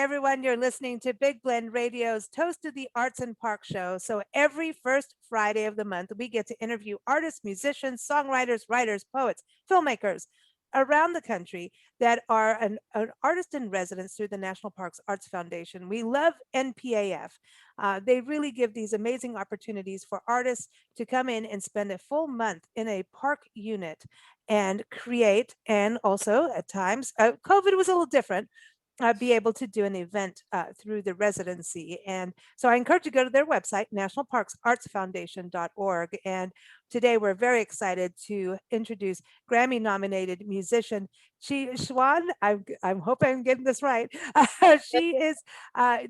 everyone. You're listening to Big Blend Radio's Toast to the Arts and Park show. So every first Friday of the month, we get to interview artists, musicians, songwriters, writers, poets, filmmakers around the country that are an artist in residence through the National Parks Arts Foundation. We love NPAF. They really give these amazing opportunities for artists to come in and spend a full month in a park unit and create, and also at times, COVID was a little different, be able to do an event through the residency. And so I encourage you to go to their website, nationalparksartsfoundation.org. And today we're very excited to introduce Grammy-nominated musician Chihsuan. I'm hoping I'm getting this right. She is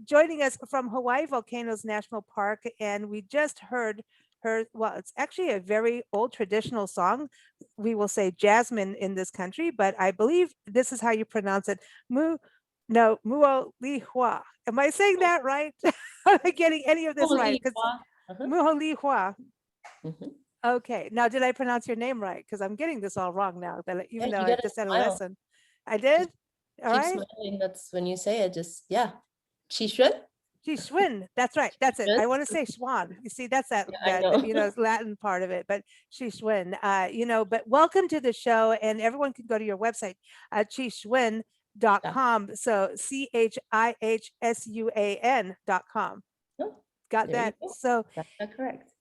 joining us from Hawaii-Volcanoes-National-Park, and we just heard her, well, it's actually a very old traditional song. We will say Jasmine in this country, but I believe this is how you pronounce it. No, Muo Li Hua. Am I saying that right? Am I getting any of this right? Because Muo Li Hua. Okay. Now, did I pronounce your name right? Because I'm getting this all wrong now. That even though I just had a lesson, I did. All Keep right. smiling. That's when you say it. Just Chihsuan. Chihsuan. That's right. That's it. I want to say Swan. You see, that's that Latin part of it, but Chihsuan. But welcome to the show, and everyone can go to your website, Chihsuan.com. So CHIHSUAN.com. Got that? So that's correct.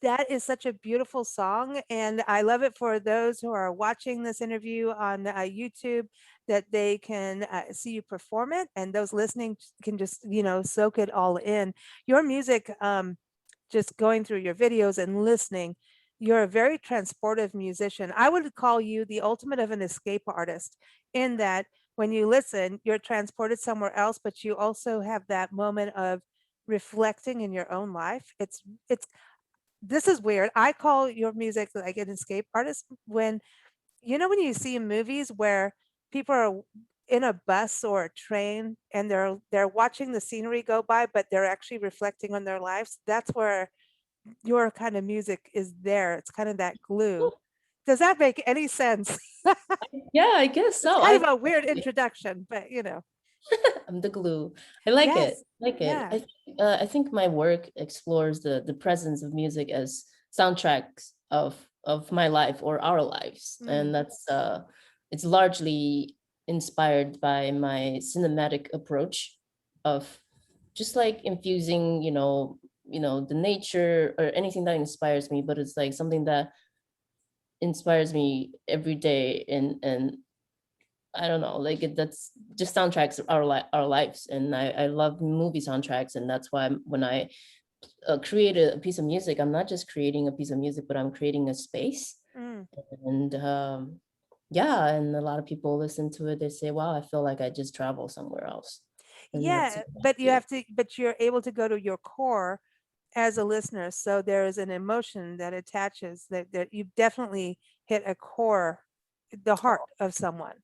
That is such a beautiful song, and I love it for those who are watching this interview on YouTube, that they can see you perform it, and those listening can just soak it all in. Your music, just going through your videos and listening, you're a very transportive musician. I would call you the ultimate of an escape artist, in that when you listen, you're transported somewhere else, but you also have that moment of reflecting in your own life. This is weird. I call your music like an escape artist. When you see in movies where people are in a bus or a train and they're watching the scenery go by, but they're actually reflecting on their lives. That's where your kind of music is there. It's kind of that glue. Does that make any sense? Yeah, I guess so. It's kind of a weird introduction, but I'm the glue. I like it. Yeah. I think my work explores the presence of music as soundtracks of my life or our lives, and that's it's largely inspired by my cinematic approach of just like infusing, the nature or anything that inspires me, but it's like something that inspires me every day, and I don't know, like that's just soundtracks our lives, and I love movie soundtracks, and that's why when I create a piece of music, I'm not just creating a piece of music, but I'm creating a space. And and a lot of people listen to it. They say, "Wow, I feel like I just travel somewhere else." And but you're able to go to your core as a listener, so there is an emotion that attaches, that you definitely hit a core, the heart of someone.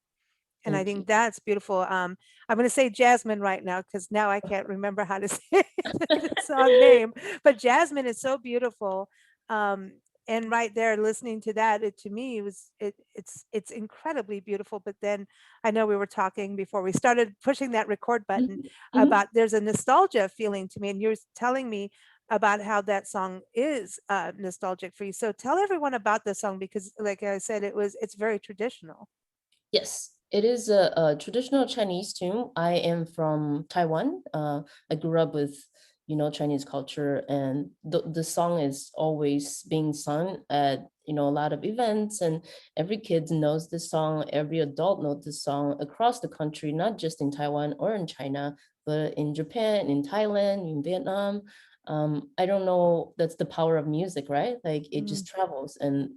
And I think that's beautiful. I'm going to say Jasmine right now, because now I can't remember how to say the song name. But Jasmine is so beautiful. And right there, listening to that, to me, it's incredibly beautiful. But then I know we were talking before we started pushing that record button about there's a nostalgia feeling to me, and you're telling me about how that song is nostalgic for you. So tell everyone about the song, because, like I said, it's very traditional. Yes, it is a traditional Chinese tune. I am from Taiwan. I grew up with, Chinese culture, and the song is always being sung at, a lot of events, and every kid knows this song. Every adult knows this song across the country, not just in Taiwan or in China, but in Japan, in Thailand, in Vietnam. I don't know. That's the power of music, right? Like it just travels, and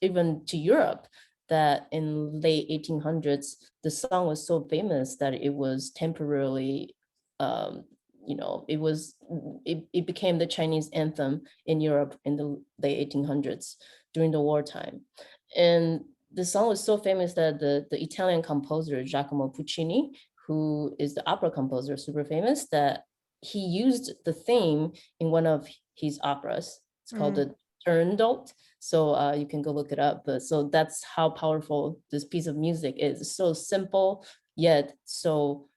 even to Europe, that in late 1800s, the song was so famous that it was temporarily, it became the Chinese anthem in Europe in the late 1800s during the wartime. And the song was so famous that the Italian composer Giacomo Puccini, who is the opera composer, super famous, that he used the theme in one of his operas. It's called the Turandot. So you can go look it up. But so that's how powerful this piece of music is. It's so simple, yet so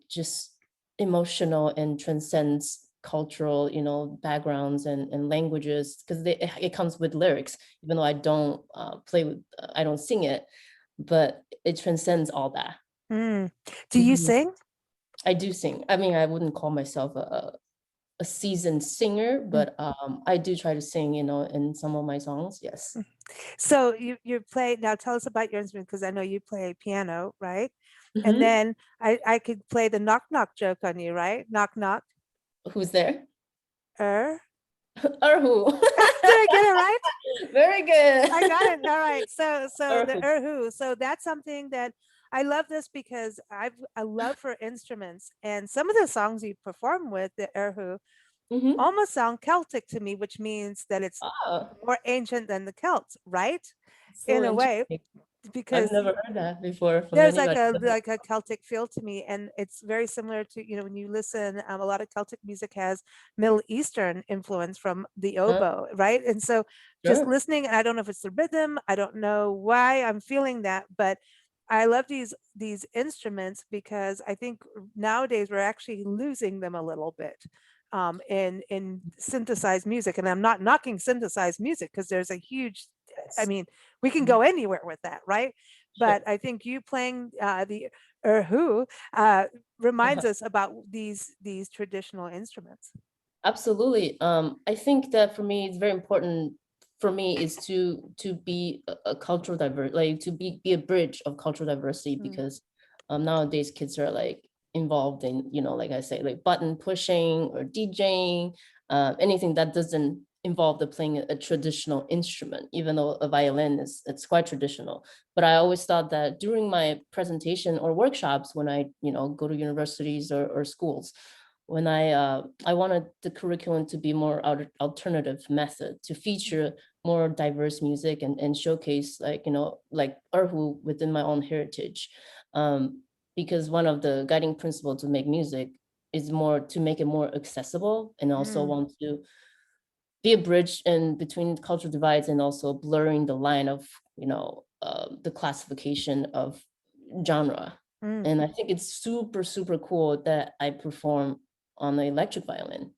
just emotional and transcends cultural, backgrounds and languages, because it comes with lyrics, even though I don't I don't sing it, but it transcends all that. Do you sing? I do sing. I mean, I wouldn't call myself a seasoned singer, but I do try to sing, in some of my songs. Yes. So you play now. Tell us about your instrument because I know you play piano, right? And Mm-hmm. then I could play the knock knock joke on you, right? Knock knock. Who's there? Er. Or who? Did I get it right? Very good. I got it. All right. So Or the who? erhu. So that's something that I love this because I've a love for instruments and some of the songs you perform with the erhu Mm-hmm. almost sound Celtic to me, which means that it's Oh, more ancient than the Celts, right? so In a way, interesting. I've because never heard that before from there's like anybody. a Celtic feel to me, and it's very similar to when you listen. A lot of Celtic music has Middle Eastern influence from the oboe, right? And so just Sure. listening, and I don't know if it's the rhythm. I don't know why I'm feeling that, but I love these instruments because I think nowadays we're actually losing them a little bit in synthesized music. And I'm not knocking synthesized music because there's a huge, I Yes. mean, we can Mhm. go anywhere with that, right? Sure. But I think you playing the erhu reminds Uh-huh. us about these traditional instruments. Absolutely. I think that for me, it's very important for me is to be a cultural diverse, like to be a bridge of cultural diversity, Mm, because nowadays kids are like involved in, like I say, like button pushing or DJing, anything that doesn't involve the playing a traditional instrument, even though a violin it's quite traditional. But I always thought that during my presentation or workshops when I, go to universities or schools, when I wanted the curriculum to be more alternative method to feature more diverse music and showcase like like erhu within my own heritage, um, because one of the guiding principles to make music is more to make it more accessible, and also mm, want to be a bridge in between cultural divides, and also blurring the line of the classification of genre. mm, And I think it's super cool that I perform on the electric violin,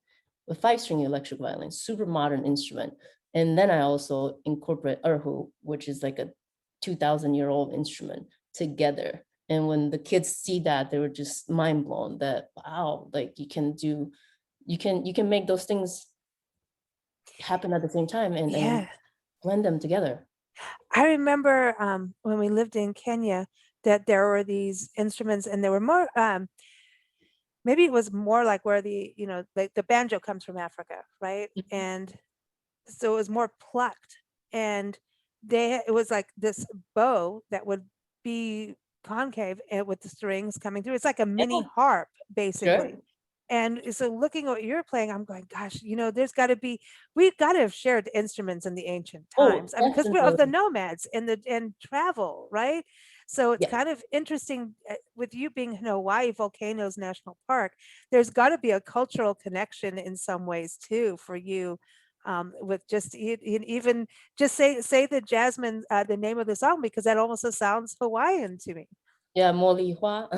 a 5-string electric violin, super modern instrument. And then I also incorporate erhu, which is like a 2,000-year-old instrument, together. And when the kids see that, they were just mind blown that, wow, like you can make those things happen at the same time and yeah. blend them together. I remember when we lived in Kenya that there were these instruments and there were more maybe it was more like where like the banjo comes from Africa, right? And so it was more plucked and it was like this bow that would be concave and with the strings coming through. It's like a mini Yeah, harp sure. basically. And so looking at what you're playing, I'm going, gosh, there's got to be, we've got to have shared instruments in the ancient Oh, times. I mean, because we're of the definitely. nomads and travel, right? So it's Yeah. kind of interesting with you being in Hawaii-Volcanoes-National-Park, there's got to be a cultural connection in some ways too for you with just even just say the Jasmine, the name of the song, because that almost sounds Hawaiian to me. Yeah, Molihua.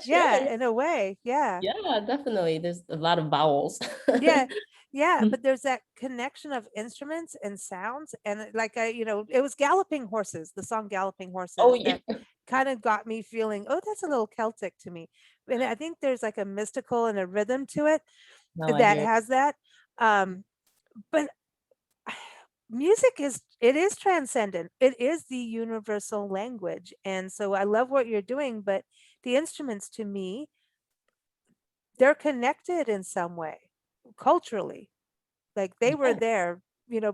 Sure. Yeah, Yeah. in a way. Yeah. Yeah, definitely. There's a lot of vowels. Yeah. Yeah, but there's that connection of instruments and sounds and like it was Galloping Horses, the song Galloping Oh, Horses yeah. that kind of got me feeling, oh, that's a little Celtic to me. And I think there's like a mystical and a rhythm to it No, I that hear. has that. But music is transcendent. It is the universal language. And so I love what you're doing, but the instruments to me, they're connected in some way culturally. Like they were Yeah. there,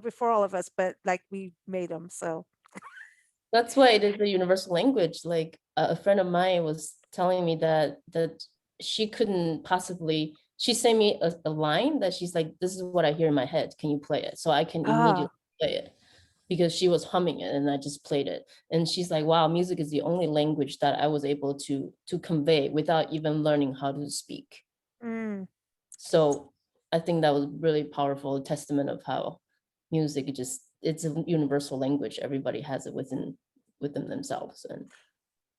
before all of us, but like we made them. So, That's why it is a universal language. Like a friend of mine was telling me that she couldn't possibly. She sent me a line that she's like, "This is what I hear in my head. Can you play it?" So I can ah, immediately play it, because she was humming it and I just played it. And she's like, "Wow, music is the only language that I was able to convey without even learning how to speak." mm, So I think that was really powerful testament of how music it's a universal language. Everybody has it within themselves. And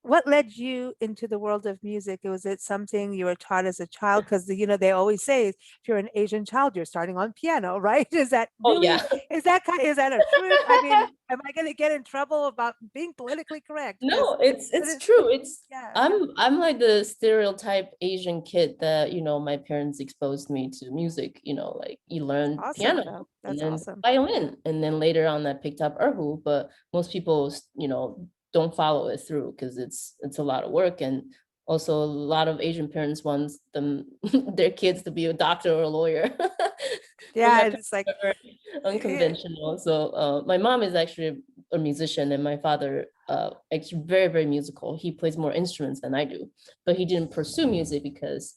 what led you into the world of music? Was it something you were taught as a child? Because they always say if you're an Asian child, you're starting on piano, right? Is that Oh really, yeah. is that a truth? I mean, am I going to get in trouble about being politically correct? Because No, it's it, true. It's yeah, I'm like the stereotype Asian kid that, my parents exposed me to music, like you learn awesome piano though. and That's then awesome. violin. And then later on I picked up erhu, but most people, don't follow it through because it's a lot of work. And also a lot of Asian parents want them their kids to be a doctor or a lawyer. But my Yeah, parents it's like, are very eh, unconventional. So my mom is actually a musician, and my father actually very, very musical. He plays more instruments than I do, but he didn't pursue music because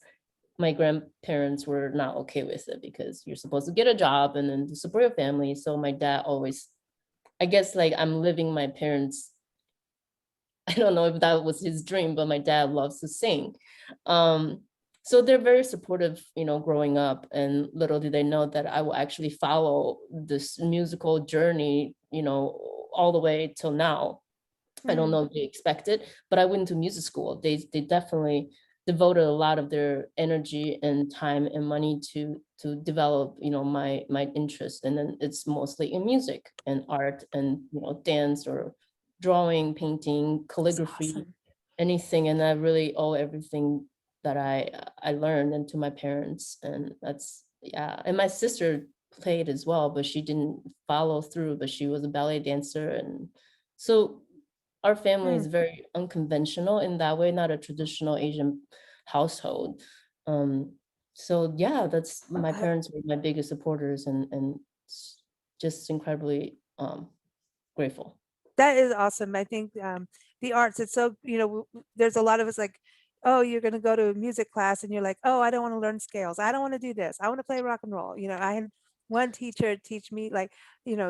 my grandparents were not okay with it, because you're supposed to get a job and then to support your family. So my dad always, I guess, like I'm living my parents. I don't know if that was his dream, but my dad loves to sing. Um, so they're very supportive, growing up. And little did they know that I will actually follow this musical journey, all the way till now. I don't hmm, know if they expected, but I went to music school. They definitely devoted a lot of their energy and time and money to develop, my interest. And then it's mostly in music and art and, dance or drawing, painting, that's calligraphy, awesome. anything. And I really owe everything that I learned and to my parents. And that's, yeah. And my sister played as well, but she didn't follow through, but she was a ballet dancer. And so our family Hmm. is very unconventional in that way, not a traditional Asian household. Um, so yeah, that's, my Uh, parents were my biggest supporters, and just incredibly grateful. That is awesome. I think the arts, it's so, there's a lot of us like, oh, you're going to go to a music class and you're like, oh, I don't want to learn scales. I don't want to do this. I want to play rock and roll. I had one teacher teach me like,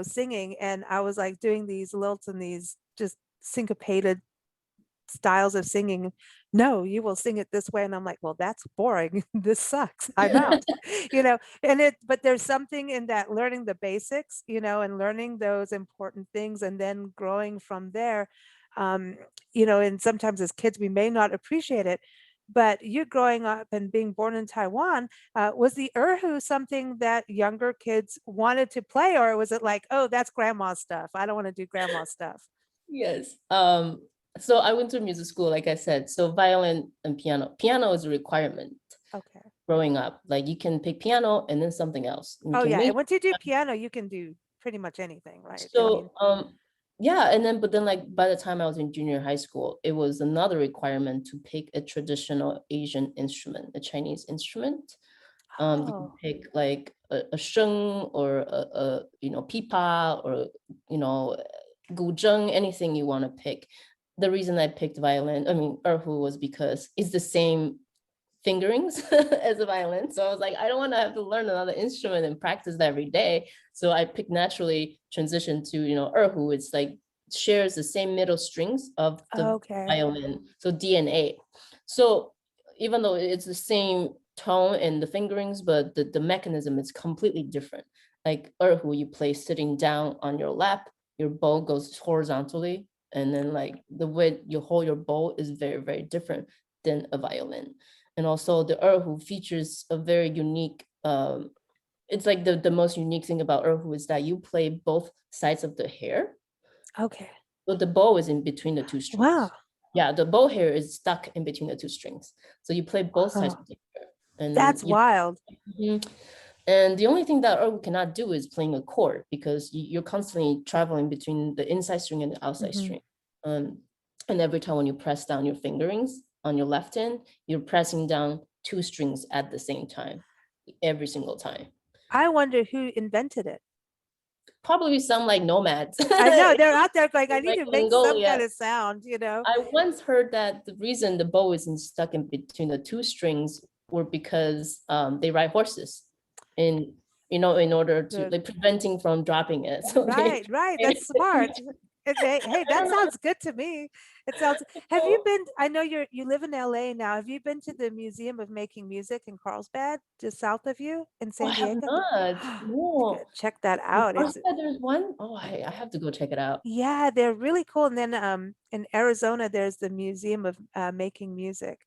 singing, and I was like doing these lilts and these just syncopated styles of singing. No, you will sing it this way. And I'm like, well, that's boring. This sucks. I'm out. But there's something in that learning the basics, and learning those important things and then growing from there. Um, and sometimes as kids, we may not appreciate it. But you growing up and being born in Taiwan, was the erhu something that younger kids wanted to play, or was it like, oh, that's grandma stuff? I don't want to do grandma stuff. Yes. So I went to music school, like I said. So violin and piano. Piano is a requirement Okay. growing up. Like you can pick piano and then something else. You Oh can yeah, and make. once you do piano, you can do pretty much anything, right? I mean, So yeah, and then but then like by the time I was in junior high school, it was another requirement to pick a traditional Asian instrument, a Chinese instrument. You can oh, pick like a sheng or pipa or guzheng, anything you want to pick. The reason I picked violin, I mean erhu, was because it's the same fingerings as a violin. So I was like, I don't want to have to learn another instrument and practice that every day. So I picked naturally transition to, erhu. It's like shares the same middle strings of the okay. violin. So DNA. So even though it's the same tone and the fingerings, but the mechanism is completely different. Like erhu, you play sitting down on your lap, your bow goes horizontally. And then like the way you hold your bow is very, very different than a violin. And also the erhu features a very unique, it's like the most unique thing about erhu is that you play both sides of the hair, Okay. but the bow is in between the two Wow. strings. Yeah, the bow hair is stuck in between the two strings, so you play both sides Wow. of the hair. And That's wild. Mhm. And the only thing that erhu cannot do is playing a chord, because you're constantly traveling between the inside string and the outside Hmm. string. And every time when you press down your fingerings on your left hand, you're pressing down two strings at the same time, every single time. I wonder who invented it. Probably some like nomads I know in they're out there like, I need like to make some kind Mongolia. of sound. I once heard that the reason the bow isn't stuck in between the two strings were because they ride horses in in order to The like preventing from dropping it. So they right, right. That's smart. Hey, I that don't know. sounds good to me. It sounds. Have you been? I know you live in LA now. Have you been to the Museum of Making Music in Carlsbad, just south of you in Oh, I San have Diego? not. No. Check that In out. It's Carlsbad, there's one. Oh, I have to go check it out. yeah, they're really cool. And then in Arizona, there's the Museum of Making Music.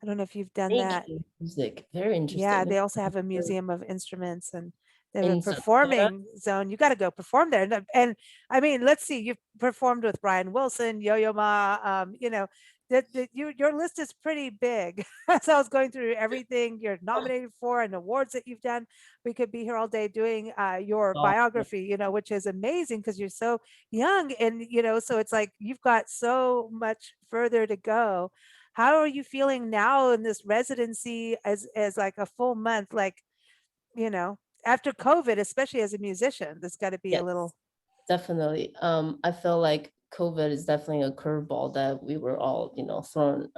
I don't know if you've done that. Making music. Very Yeah, interesting. they also have a museum of instruments and they have a In South Dakota. performing zone. You got to go perform there. And I mean, let's see, you've performed with Brian Wilson, Yo-Yo Ma, that your list is pretty big. So I was going through everything you're nominated for and awards that you've done. We could be here all day doing your Oh, biography, which is amazing because you're so young and so it's like you've got so much further to go. How are you feeling now in this residency as like a full month, like, after COVID, especially as a musician, there's got to be a yes, little, definitely. I feel like COVID is definitely a curveball that we were all, thrown.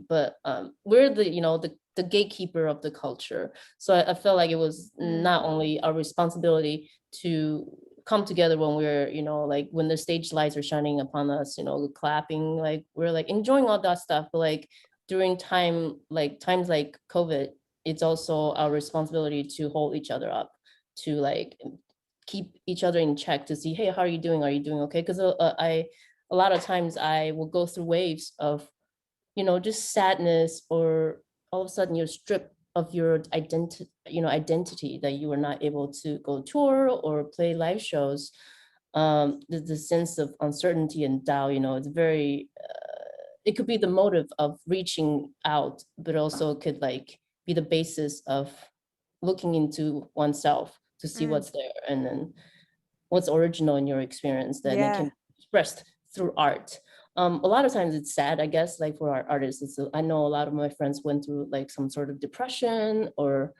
But we're the gatekeeper of the culture. So I feel like it was mm, not only our responsibility to come together when we're, like when the stage lights are shining upon us, clapping, like we're like enjoying all that stuff. But like during times like COVID, it's also our responsibility to hold each other up, to like keep each other in check, to see, hey, how are you doing? Are you doing okay? Because I a lot of times I will go through waves of, just sadness, or all of a sudden you're stripped of your identity, that you were not able to go tour or play live shows. The sense of uncertainty and doubt, it's very it could be the motive of reaching out, but also could like be the basis of looking into oneself to see mm, what's there, and then what's original in your experience, then it can yeah, be expressed through art. A lot of times it's sad, I guess, like for our artists. I know a lot of my friends went through like some sort of depression, or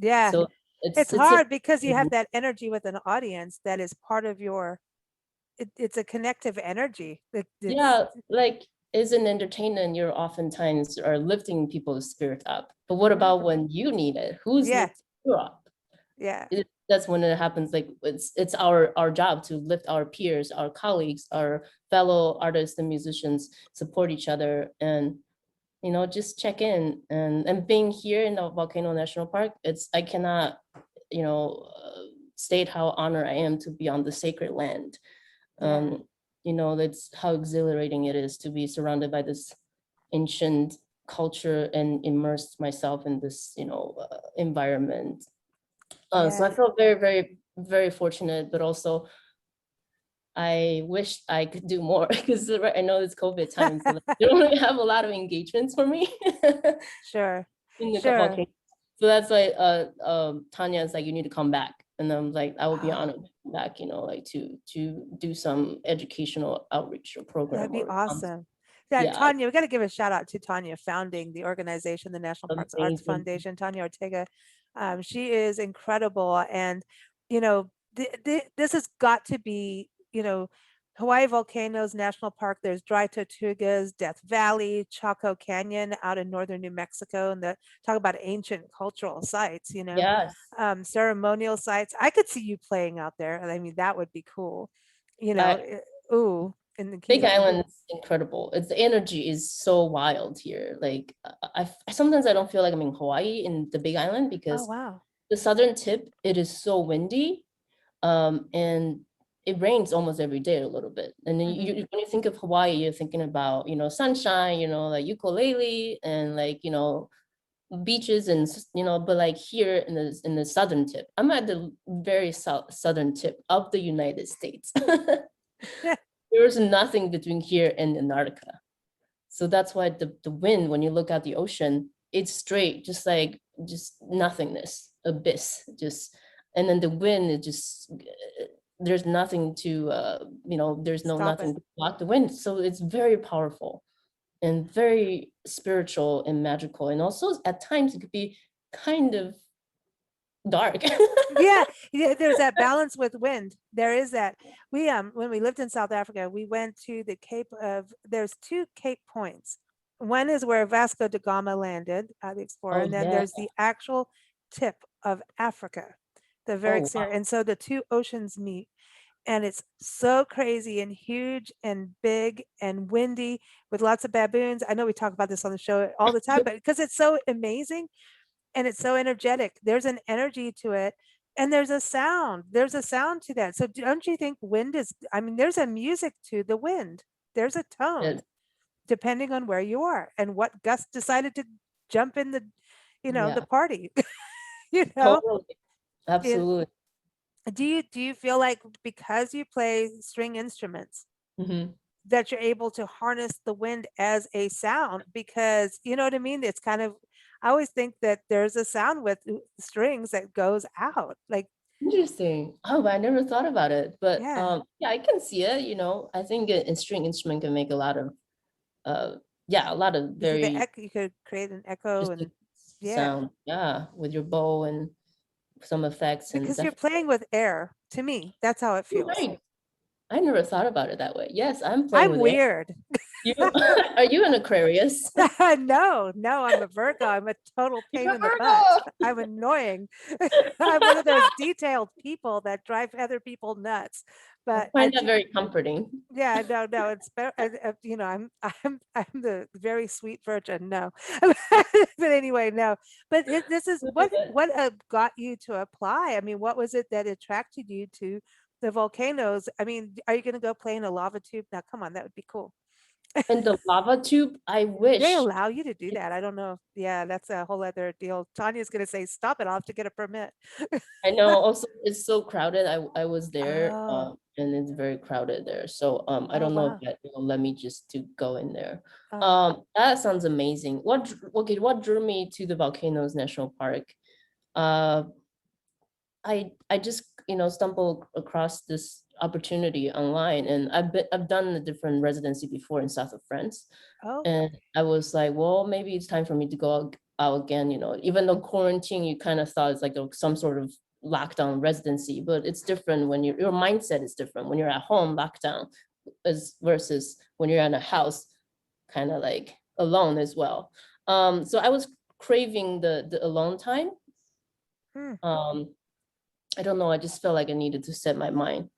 yeah. so It's it's hard because you have that energy with an audience that is part of it's a connective energy. It's yeah, like as an entertainer, you're oftentimes are lifting people's spirit up. But what mhm, about when you need it? Who's yeah, lifting you up? yeah, That's when it happens. Like it's our job to lift our peers, our colleagues, our fellow artists and musicians, support each other, and just check in. And being here in the Volcano National Park, I cannot you know state how honored I am to be on the sacred land. yeah, um that's how exhilarating it is to be surrounded by this ancient culture and immerse myself in this environment. So I yeah. felt very, very, very fortunate, but also I wish I could do more because I know it's COVID time, so like, they don't really have a lot of engagements for me Sure, in the sure. volcano. So that's why Tanya is like, you need to come back, and I'm like, I would be Oh, honored to come back, like to do some educational outreach or that'd program be or awesome. Yeah, yeah, Tanya, we got to give a shout out to Tanya founding the organization, the National Parks Arts amazing. Foundation, Tanya Ortega. She is incredible. And, this has got to be, Hawaii Volcanoes National Park. There's Dry Tortugas, Death Valley, Chaco Canyon out in northern New Mexico. And talk about ancient cultural sites, Yes. ceremonial sites. I could see you playing out there. I mean, that would be cool. You know, I it- ooh, in the Big Keys. Island is incredible. It's the energy is so wild here. Like sometimes I don't feel like I'm in Hawaii in the Big Island, Oh, because wow. the southern tip, it is so windy, and it rains almost every day a little bit. And then Mhm. when you think of Hawaii, you're thinking about sunshine, like ukulele and like beaches and but like here in the southern tip, I'm at the very southern tip of the United States. There's nothing between here and Antarctica. So that's why the wind, when you look at the ocean, it's straight, just nothingness, abyss, just, and then the wind is just, there's nothing to, there's Stop it. nothing to block the wind. So it's very powerful and very spiritual and magical. And also at times it could be kind of dark. Yeah, yeah, there's that balance with wind. There is that. We when we lived in South Africa, we went to the Cape of there's two Cape points. One is where Vasco da Gama landed, the explorer, Oh and then yeah. there's the actual tip of Africa, the very Oh center. wow. And so the two oceans meet. and it's so crazy and huge and big and windy with lots of baboons. I know we talk about this on the show all the time, but because it's so amazing and it's so energetic, there's an energy to it. And there's a sound to that. So don't you think wind is, I mean, there's a music to the wind. There's a tone Yes. depending on where you are and what Gus decided to jump in the, the Yeah, party, you know? totally. And Absolutely. do you feel like because you play string instruments Hmm. that you're able to harness the wind as a sound? Because you know what I mean? It's kind of, I always think that there's a sound with strings that goes out. Like, Interesting. Oh, but I never thought about it. But yeah, yeah, I can see it, you know. I think a string instrument can make a lot of uh yeah, a lot of you could very you could create an echo interesting and yeah, sound. Yeah, with your bow and some effects and because you're definitely playing with air. To me, that's how it you're feels. right. I never thought about it that way. Yes, I'm playing I'm with air. weird. You are you an Aquarius? No, no, I'm a Virgo. I'm a total pain You're a in the butt. Virgo. I'm annoying. I'm one of those detailed people that drive other people nuts. I But I find that do, very comforting. yeah, no, no, it's better. I'm the very sweet virgin. No, but anyway, no. But this is what got you to apply. I mean, what was it that attracted you to the volcanoes? I mean, are you going to go play in a lava tube? Now, come on, that would be cool. And the lava tube, I They wish. allow you to do that. I don't know. Yeah, that's a whole other deal. Tanya's gonna say, "Stop it, I'll have to get a permit." I know also it's so crowded. I was there, Oh, and it's very crowded there. So I oh, don't know if wow. that will let me just to go in there. Oh, That sounds amazing. Okay, what drew me to the Volcanoes National Park? Uh, I just stumbled across this opportunity online, and I've done a different residency before in south of France, oh, and I was like, well, maybe it's time for me to go out again. Even though quarantine, you kind of thought it's like some sort of lockdown residency, but it's different when your mindset is different when you're at home lockdown as versus when you're in a house, kind of like alone as well. So I was craving the alone time. hmm, Um, I don't know. I just felt like I needed to set my mind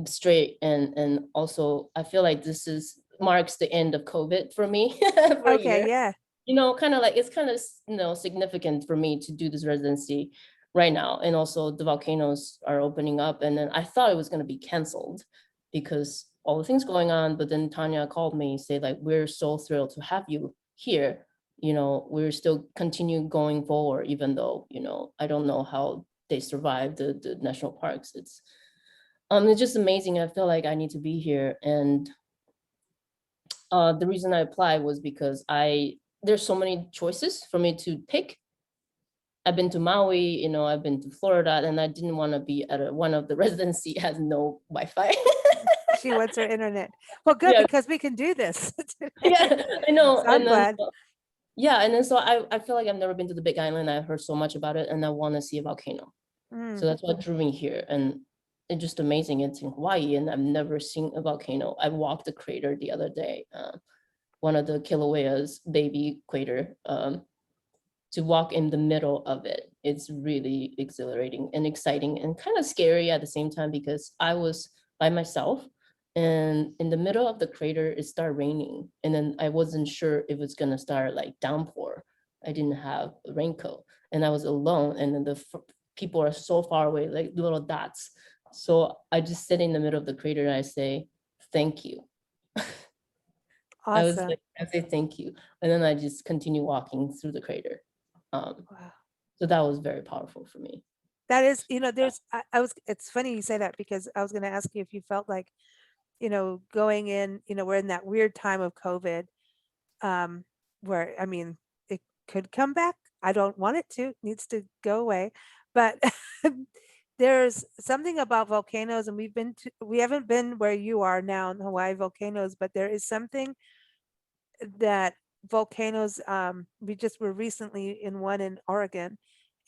straight, and also I feel like this is marks the end of COVID for me for a okay, year. yeah. Kind of like it's kind of significant for me to do this residency right now, and also the volcanoes are opening up, and then I thought it was going to be canceled because all the things going on, but then Tanya called me and said like, we're so thrilled to have you here. We're still continue going forward, even though I don't know how they survive the national parks. It's just amazing. I feel like I need to be here, and the reason I applied was because there's so many choices for me to pick. I've been to Maui, I've been to Florida, and I didn't want to be at one of the residency has no Wi-Fi. She wants her internet. Well, good, Yeah, because we can do this today. yeah, I know. So I'm And then glad. yeah, and then so I feel like I've never been to the Big Island. I've heard so much about it, and I want to see a volcano. So Mm, that's what drew me here, and it's just amazing. It's in Hawaii, and I've never seen a volcano. I walked the crater the other day, one of the Kilauea's baby crater. To walk in the middle of it, it's really exhilarating and exciting and kind of scary at the same time because I was by myself, and in the middle of the crater it started raining, and then I wasn't sure if it's gonna start like downpour. I didn't have a raincoat, and I was alone, and then people are so far away, like little dots. So I just sit in the middle of the crater and I say thank you. I was awesome. like, I say thank you, and then I just continue walking through the crater. um Wow. so that was very powerful for me. That is, I was, it's funny you say that because I was going to ask you if you felt like, going in, we're in that weird time of COVID, um, where, I mean, it could come back. I don't want it to, it needs to go away. But there's something about volcanoes, and we haven't been where you are now in Hawaii volcanoes, but there is something that volcanoes, we just were recently in one in Oregon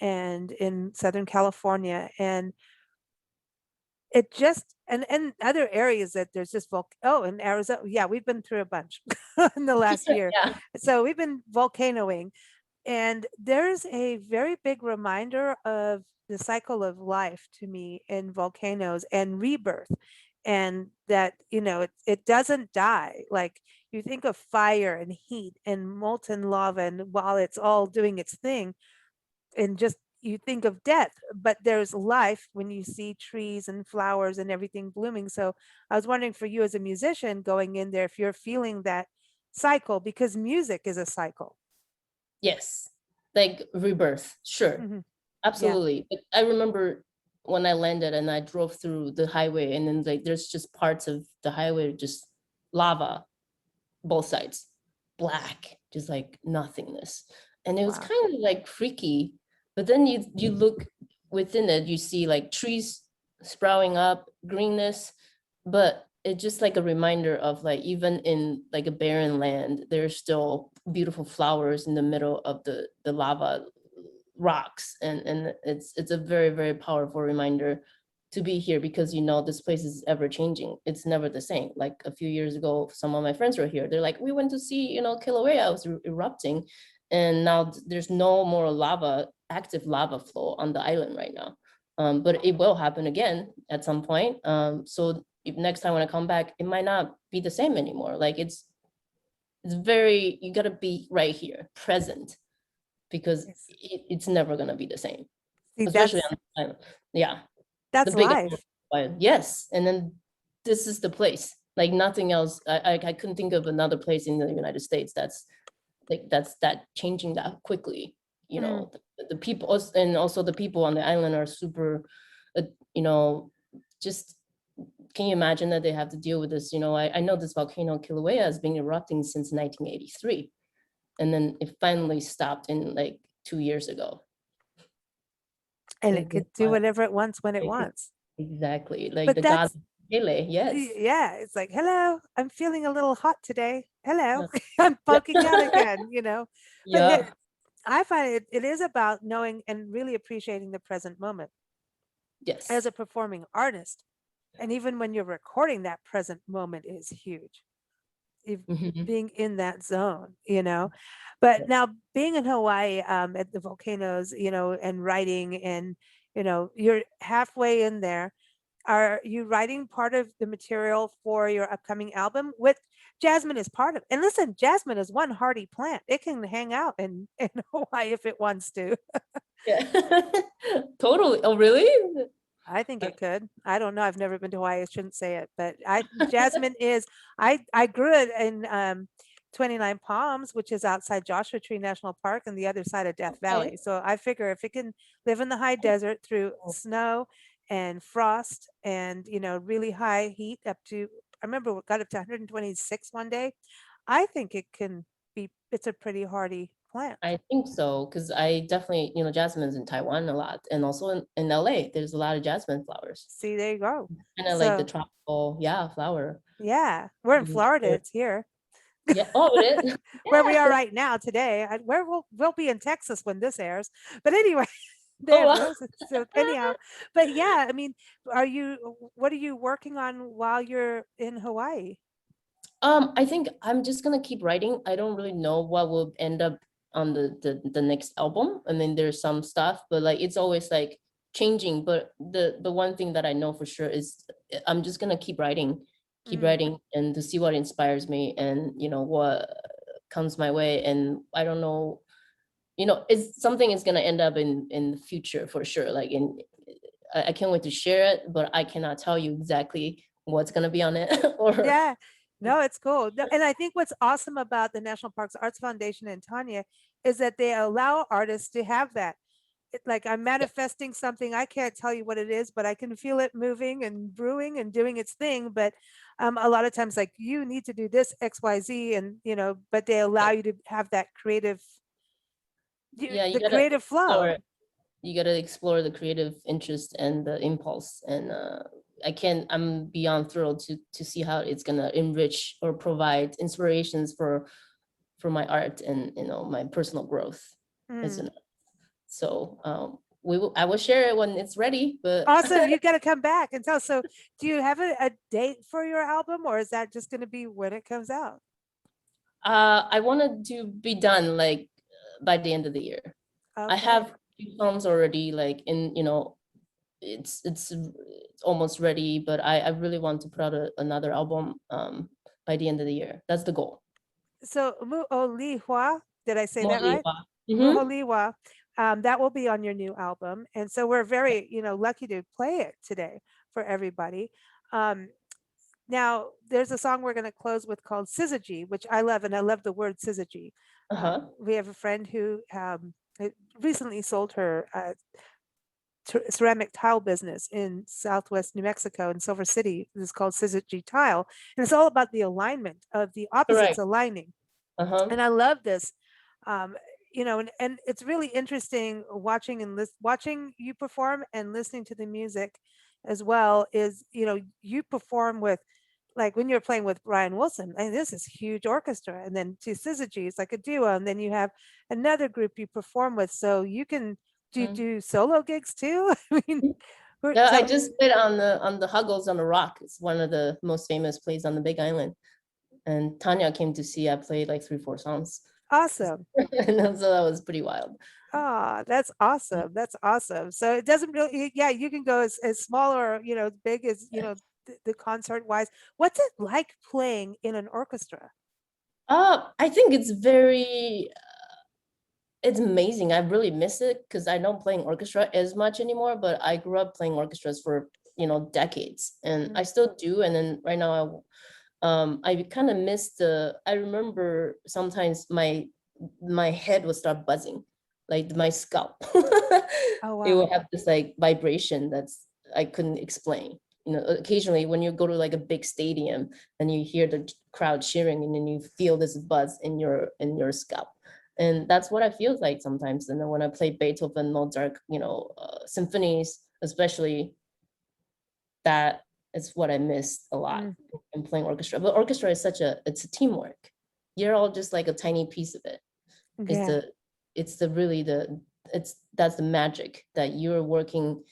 and in Southern California, and it just, and other areas that there's just oh, in Arizona, yeah, we've been through a bunch in the last year. Yeah. So we've been volcanoing, and there's a very big reminder of the cycle of life to me in volcanoes and rebirth, and that, it doesn't die. Like, you think of fire and heat and molten lava, and while it's all doing its thing, and just you think of death, but there's life when you see trees and flowers and everything blooming. So I was wondering, for you as a musician going in there, if you're feeling that cycle, because music is a cycle. Yes, like rebirth, sure, Hmm. Yeah. absolutely. But I remember when I landed and I drove through the highway, and then like there's just parts of the highway just lava, both sides, black, just like nothingness. And it was Wow. kind of like freaky. But then you look within it, you see like trees sprouting up, greenness, but it's just like a reminder of like even in like a barren land, there's still beautiful flowers in the middle of the lava rocks. And it's a very, very powerful reminder to be here, because this place is ever changing. It's never the same. Like a few years ago, some of my friends were here. They're like, we went to see, Kilauea was erupting, and now there's no more active lava flow on the island right now. But it will happen again at some point. So if next time when I come back, it might not be the same anymore. Like you gotta be right here, present, because Yes. it's never gonna be the same, See, especially on the island. Yeah, the that's big life. island. Yes, and then this is the place. Like nothing else. I couldn't think of another place in the United States that's that changing that quickly. Mm. The people, and also the people on the island are super, uh, you know, just can you imagine that they have to deal with this? I know this volcano Kilauea has been erupting since 1983, and then it finally stopped in like 2 years ago. And it It's been could do wild. whatever it wants when it Like, wants. exactly, like But the god that's, of Pele. Yes. yeah, it's like, hello, I'm feeling a little hot today. Hello, Yeah. I'm Yeah. poking out again. But Yeah. I find it is about knowing and really appreciating the present moment as Yes. a performing artist. And even when you're recording, that present moment is huge. If Mhm. being in that zone. But Yes. now, being in Hawaii, at the volcanoes, and writing, and you're halfway in there. Are you writing part of the material for your upcoming album? With Jasmine is part of. And listen, Jasmine is one hardy plant. It can hang out in Hawaii if it wants to. Yeah. Totally. Oh, really? I think Uh, it could. I don't know. I've never been to Hawaii. I shouldn't say it, but Jasmine is. I grew it in 29 Palms, which is outside Joshua Tree National Park and the other side of Death Okay. Valley. So I figure if it can live in the high desert through Oh, snow and frost and really high heat up to, I remember it got up to 126 one day. I think it can be. It's a pretty hardy plant. I think so, because I definitely, jasmine's in Taiwan a lot, and also in LA, there's a lot of jasmine flowers. See, there you go. Kind of like the So tropical, yeah, flower. yeah, we're in Mhm. Florida. It's here. Yeah. Oh, it is. Where we are Yeah. right now today. Where we'll be in Texas when this airs. But anyway, Oh, there it wow. goes. So anyhow, but yeah, I mean, what are you working on while you're in Hawaii? I think I'm just gonna keep writing. I don't really know what will end up on the next album. I mean, there's some stuff, but like it's always like changing. But the one thing that I know for sure is I'm just gonna keep Mm, writing, and to see what inspires me, and what comes my way. And I don't know, it's something is gonna end up in the future for sure. Like I can't wait to share it, but I cannot tell you exactly what's gonna be on it or. yeah. No, it's cool. No, and I think what's awesome about the National Parks Arts Foundation and Tanya is that they allow artists to have that. Like, I'm manifesting something. I can't tell you what it is, but I can feel it moving and brewing and doing its thing. But a lot of times, like, you need to do this XYZ, and but they allow you to have that creative, Yeah, you the gotta creative explore flow. it. You gotta explore the creative interest and the impulse. And I'm beyond thrilled to see how it's gonna enrich or provide inspirations for my art and my personal growth. Mm. Isn't it? So I will share it when it's ready. But Awesome. You got to come back and tell. So, do you have a date for your album, or is that just going to be when it comes out? I wanted to be done like by the end of the year. I Okay. have few songs already like in, it's almost ready, but I really want to put out another album by the end of the year. That's the goal. So Mu'oliwa, did I say that right? Mm-hmm. Mu'oliwa, that will be on your new album. And so we're very, lucky to play it today for everybody. Um, Now, there's a song we're going to close with called Syzygy, which I love, and I love the word Syzygy. Uh-huh. We have a friend who recently sold her ceramic tile business in Southwest New Mexico in Silver City. It's called Syzygy Tile, and it's all about the alignment of the opposites Correct. aligning. Uh-huh. And I love this. Um, and it's really interesting watching watching you perform and listening to the music as well. Is you perform with, like when you're playing with Brian Wilson, and this is huge orchestra, and then to Syzygy, it's like a duo, and then you have another group you perform with. So you can do solo gigs too. I mean, Yeah, I just played on the Huggles on the Rock. It's one of the most famous plays on the Big Island. And Tanya came to see. I played like 3-4 songs. Awesome. And so that was pretty wild. Ah, that's awesome. That's awesome. So it doesn't really, yeah, you can go as small or, as big as, the concert wise. What's it like playing in an orchestra? I think it's amazing. I really miss it because I don't play in orchestra as much anymore, but I grew up playing orchestras for, decades, and I still do. And then right now I kind of miss I remember sometimes my head would start buzzing, like my scalp. Oh, It wow. would have this like vibration that's I couldn't explain. Occasionally when you go to like a big stadium and you hear the crowd cheering and then you feel this buzz in your scalp. And that's what I feel like sometimes. And then when I play Beethoven, Mozart, symphonies, especially, that is what I missed a lot in playing orchestra. But orchestra is it's a teamwork. You're all just like a tiny piece of it. It's Yeah. that's the magic, that you're working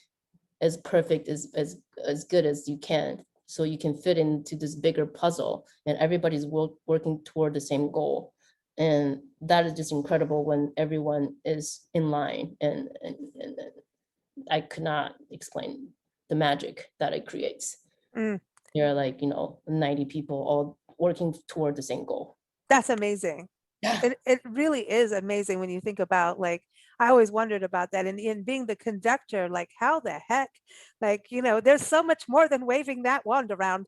as perfect as good as you can, so you can fit into this bigger puzzle, and everybody's working toward the same goal. And that is just incredible when everyone is in line, and I could not explain the magic that it creates. You're like, 90 people all working toward the same goal. That's amazing. Yeah. It really is amazing when you think about, like, I always wondered about that, and in being the conductor, like how the heck, like, there's so much more than waving that wand around.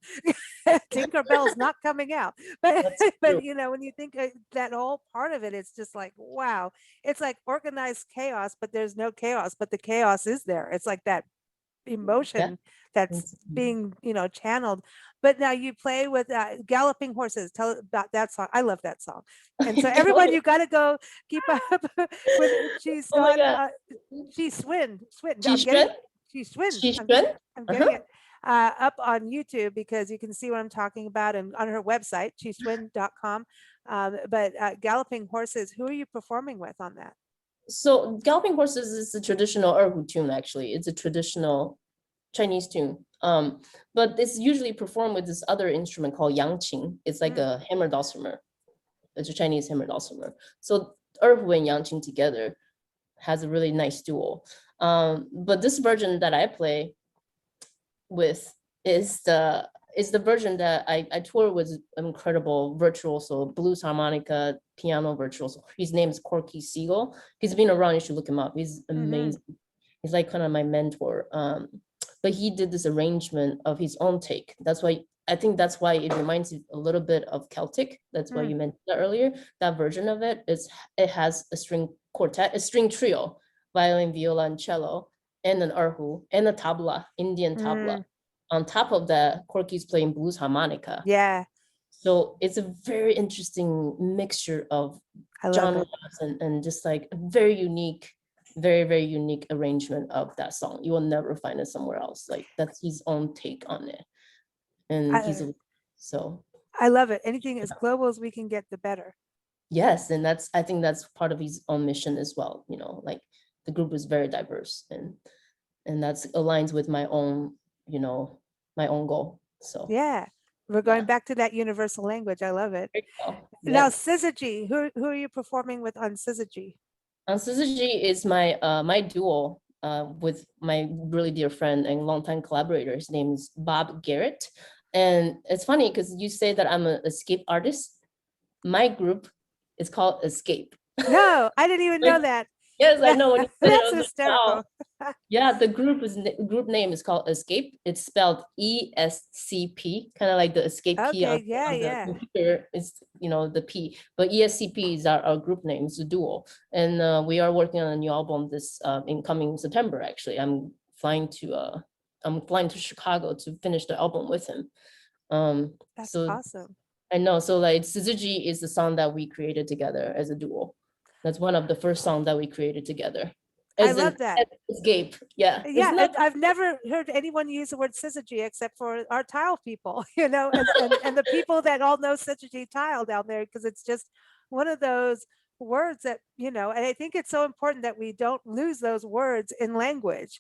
Tinkerbell's not coming out, but That's but true. when you think that whole part of it, it's just like, wow, it's like organized chaos, but there's no chaos, but the chaos is there. It's like that Yeah. emotion that's being channeled. But now you play with Galloping Horses. Tell about that song. I love that song. And so everyone, you got to go keep up with she's Oh my on God. she's swin I'm getting Chishren? she's swin Chishren? I'm getting it up on YouTube, because you can see what I'm talking about, and on her website chiswin.com. But Galloping Horses, who are you performing with on that? So Galloping Horses is a traditional Erhu tune, actually. It's a traditional Chinese tune. But it's usually performed with this other instrument called yangqing. It's like a hammer dulcimer. It's a Chinese hammer dulcimer. So Erhu and yangqing together has a really nice duo. But this version that I play with is the version that I tour with incredible virtuoso, blues harmonica, piano virtuoso. His name is Corky Siegel. He's been around, you should look him up. He's amazing. He's like kind of my mentor. But he did this arrangement of his own take. I think that's why it reminds you a little bit of Celtic. That's why you mentioned that earlier. That version of it has a string quartet, a string trio, violin, viola, and cello, and an erhu, and a tabla, Indian tabla. On top of that, Corky's playing blues harmonica. Yeah, So it's a very interesting mixture of I love genres, it. and just like a very unique, very, very unique arrangement of that song. You will never find it somewhere else. Like that's his own take on it. And so I love it. Anything as global as we can get, the better. yes, and I think that's part of his own mission as well. Like the group is very diverse, and that's aligns with my own, my own goal. So Yeah, we're going back to that universal language. I love it. there you go. Now, Yep. Syzygy, who are you performing with on Syzygy? Syzygy is my my duo with my really dear friend and longtime collaborator. His name is Bob Garrett. And it's funny because you say that I'm an escape artist. My group is called Escape. No, I didn't even know Like, that. yes, I know when you said it, I That's was like, wow. hysterical. Yeah, the group name is called Escape. It's spelled ESCP, kind of like the escape key Okay, yeah, on the yeah. computer is, you know, the P. But ESCP is our group name, it's a duo. And we are working on a new album this in coming September, actually. I'm flying to Chicago to finish the album with him. That's So awesome. I know, so like Syzygy is the song that we created together as a duo. That's one of the first songs that we created together. I As love in that. escape. Yeah. It's Yeah, not I've never heard anyone use the word syzygy except for our tile people, and the people that all know syzygy tile down there, because it's just one of those words that, and I think it's so important that we don't lose those words in language.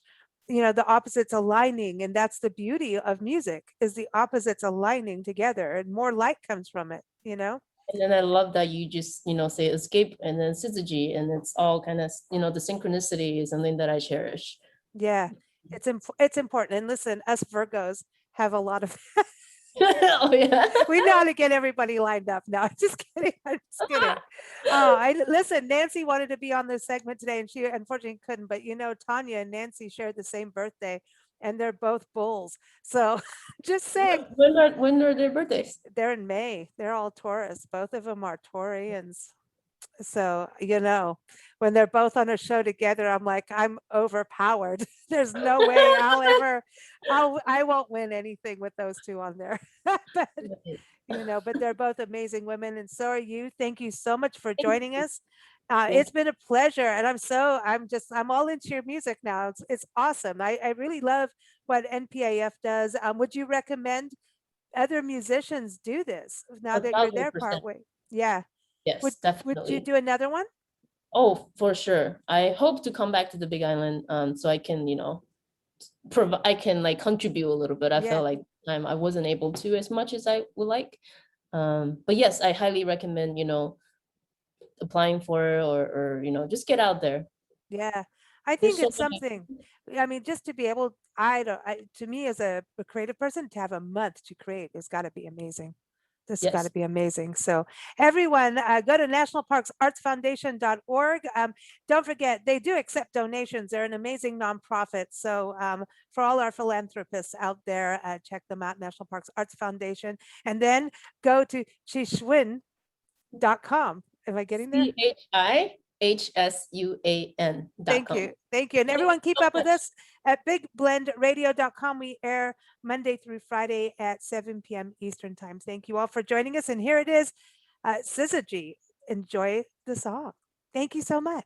The opposites aligning, and that's the beauty of music, is the opposites aligning together and more light comes from it. and then I love that you just, say escape and then syzygy, and it's all kind of, the synchronicity is something that I cherish. Yeah, it's important. And listen, us Virgos have a lot of Oh yeah. we know how to get everybody lined up. No, I'm just kidding. I'm just kidding. Listen, Nancy wanted to be on this segment today and she unfortunately couldn't, but Tanya and Nancy shared the same birthday and they're both bulls. So just saying, When are their birthdays? they're in May. They're all Taurus. Both of them are Taurians. So, when they're both on a show together, I'm like, I'm overpowered. There's no way I won't win anything with those two on there. But they're both amazing women and so are you. Thank you so much for joining us. It's been a pleasure and I'm all into your music now. It's awesome. I really love what NPAF does. Would you recommend other musicians do this now that you're there 1,000%. partway? Yeah. Yes, Would you definitely. do another one? Oh, for sure. I hope to come back to the Big Island, so I can, I can like contribute a little bit. I Yeah. felt like I wasn't able to as much as I would like. But yes, I highly recommend, applying for it or just get out there. Yeah. I There's think so it's many. something, I mean, just to be able, to me as a creative person, to have a month to create, it's got to be amazing. This has got Yes. to be amazing. So everyone, go to nationalparksartsfoundation.org. Don't forget, they do accept donations. They're an amazing nonprofit. So for all our philanthropists out there, check them out, National Parks Arts Foundation. And then go to Chihsuan.com. Am I getting there? CHIHSUAN.com. Thank you. Thank you. And everyone keep up with us at bigblendradio.com. We air Monday through Friday at 7 p.m. Eastern time. Thank you all for joining us. And here it is, Syzygy. Enjoy the song. Thank you so much.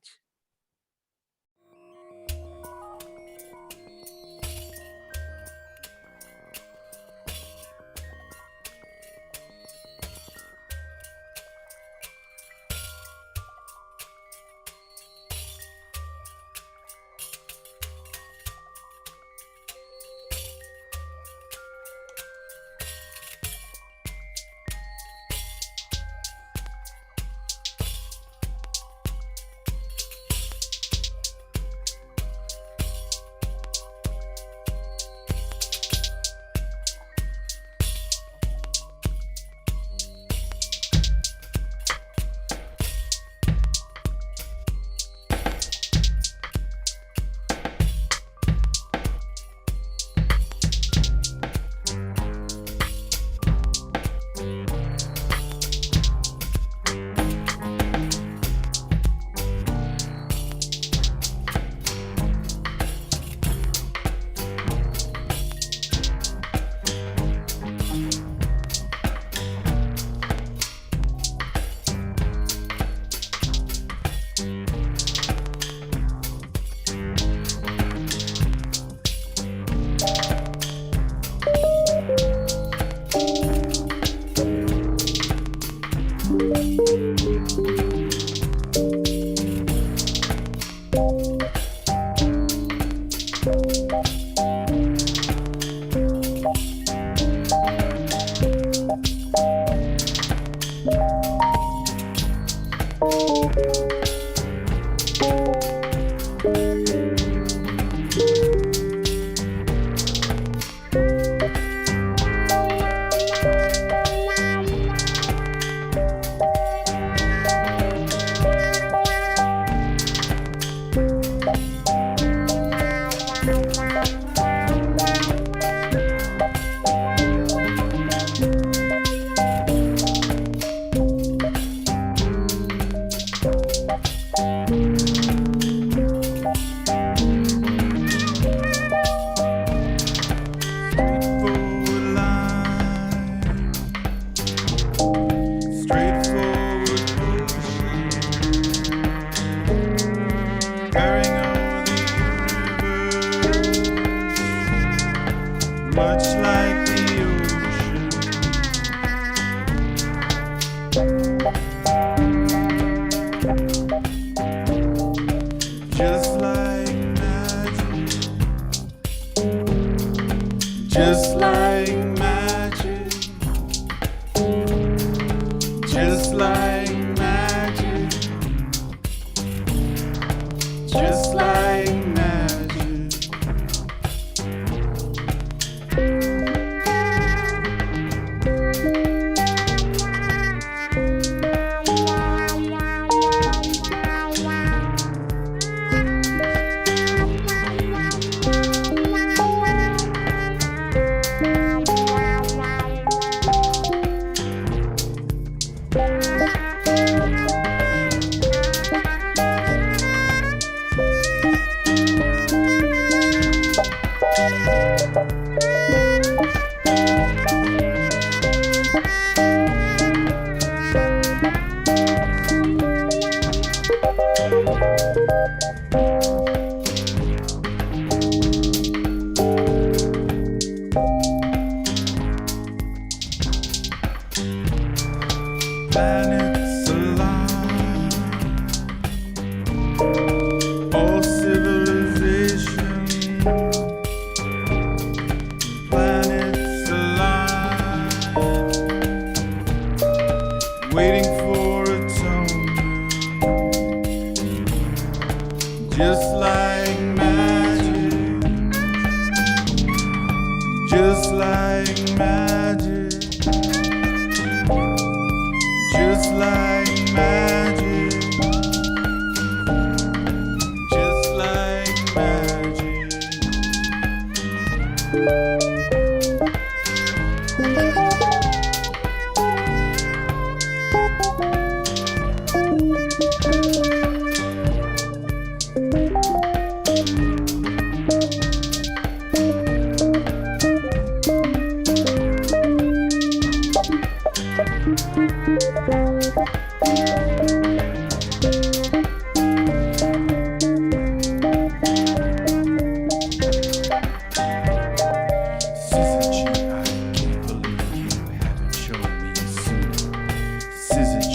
just like magic, just like magic. Planets alive, all civilization. Planets alive, waiting for atonement, just like magic, just like magic. Just like magic, just like magic. Syzygy, I can't believe you haven't shown me sooner. Syzygy.